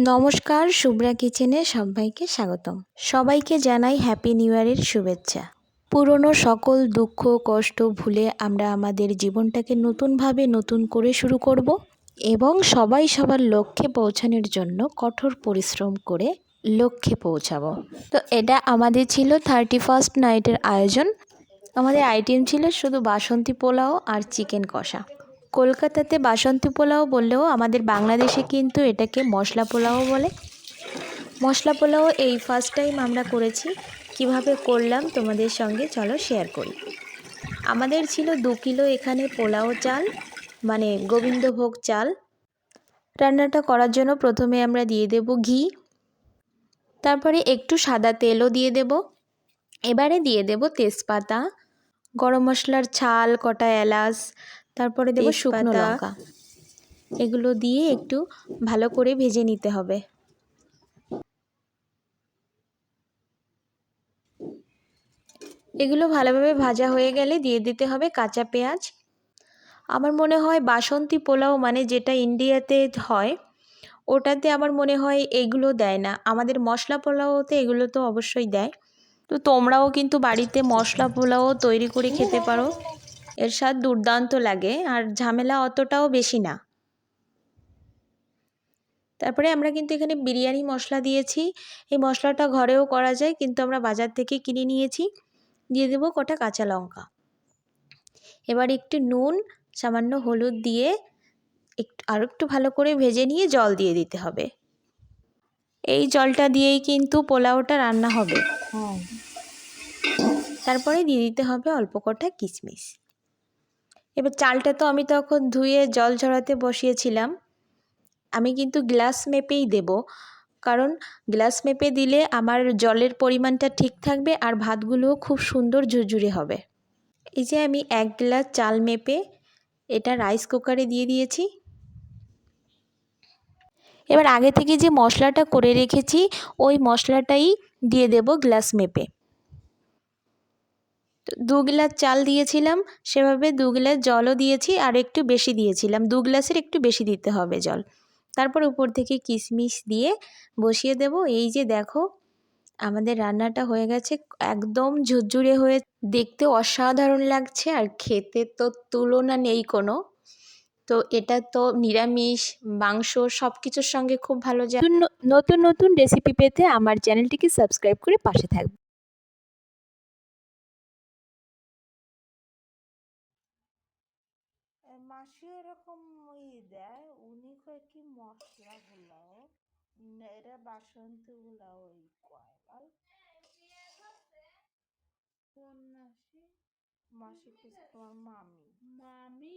নমস্কার, শুভ্রা কিচেনে সবাইকে স্বাগতম। সবাইকে জানাই হ্যাপি নিউ ইয়ারের শুভেচ্ছা। পুরনো সকল দুঃখ কষ্ট ভুলে আমরা আমাদের জীবনটাকে নতুনভাবে নতুন করে শুরু করব এবং সবাই সবার লক্ষ্যে পৌঁছানোর জন্য কঠোর পরিশ্রম করে লক্ষ্যে পৌঁছাবো। তো এটা আমাদের ছিল 31st নাইটের আয়োজন। আমাদের আইটেম ছিল শুধু বাসন্তী পোলাও আর চিকেন কষা। কলকাতাতে বাসন্তী পোলাও বললেও আমাদের বাংলাদেশে কিন্তু এটাকে মশলা পোলাও বলে। মশলা পোলাও এই ফার্স্ট টাইম আমরা করেছি। কিভাবে করলাম তোমাদের সঙ্গে চলো শেয়ার করি। আমাদের ছিল 2 কিলো এখানে পোলাও চাল, মানে গোবিন্দভোগ চাল। রান্নাটা করার জন্য প্রথমে আমরা দিয়ে দেব ঘি, তারপরে একটু সাদা তেলও দিয়ে দেব। এবারে দিয়ে দেব তেজপাতা, গরম মশলার ছাল, কটা এলাচ, তারপরে দেব শুকনো লঙ্কা। এগুলো দিয়ে একটু ভালো করে ভেজে নিতে হবে। এগুলো ভালোভাবে ভাজা হয়ে গেলে দিয়ে দিতে হবে কাঁচা পেঁয়াজ। আমার মনে হয় বাসন্তী পোলাও মানে যেটা ইন্ডিয়াতে হয় ওটাতে আমার মনে হয় এগুলো দেয় না। আমাদের মশলা পোলাওতে এগুলো তো অবশ্যই দেয়। তো তোমরাও কিন্তু বাড়িতে মশলা পোলাও তৈরি করে খেতে পারো। এর স্বাদ দুর্দান্ত লাগে আর ঝামেলা অতটাও বেশি না। তারপরে আমরা কিন্তু এখানে বিরিয়ানি মশলা দিয়েছি। এই মশলাটা ঘরেও করা যায়, কিন্তু আমরা বাজার থেকে কিনে নিয়েছি। দিয়ে দেবো কটা কাঁচা লঙ্কা। এবার একটু নুন, সামান্য হলুদ দিয়ে আরও একটু ভালো করে ভেজে নিয়ে জল দিয়ে দিতে হবে। এই জলটা দিয়েই কিন্তু পোলাওটা রান্না হবে। তারপরে দিয়ে দিতে হবে অল্প কটা কিশমিশ। এবার চালটা তো আমি তখন ধুয়ে জল ঝরাতে বসিয়েছিলাম। আমি কিন্তু গ্লাস মেপেই দেব, কারণ গ্লাস মেপে দিলে আমার জলের পরিমাণটা ঠিক থাকবে আর ভাতগুলোও খুব সুন্দর ঝুরঝুরে হবে। এই যে আমি 1 গ্লাস চাল মেপে এটা রাইস কুকারে দিয়ে দিয়েছি। এবার আগে থেকে যে মশলাটা করে রেখেছি ওই মশলাটাই দিয়ে দেব গ্লাস মেপে। 2 গ্লাস চাল দিয়েছিলাম, সেভাবে 2 গ্লাস জলও দিয়েছি আর একটু বেশি দিয়েছিলাম। 2 গ্লাসের একটু বেশি দিতে হবে জল। তারপর উপর থেকে কিশমিশ দিয়ে বসিয়ে দেব। এই যে দেখো আমাদের রান্নাটা হয়ে গেছে, একদম ঝুরঝুরে হয়ে দেখতে অসাধারণ লাগছে আর খেতে তো তুলনা নেই কোনো। তো এটা তো নিরামিষ মাংস সব কিছুর সঙ্গে খুব ভালো যায়। নতুন নতুন রেসিপি পেতে আমার চ্যানেলটিকে সাবস্ক্রাইব করে পাশে থাকবে। মাসি এরকম দেয়, উনি কয় কি মশলাগুলো এরা বাসন্তী গুলা কয় বল কোন মাসি? মাসি তোমার মামি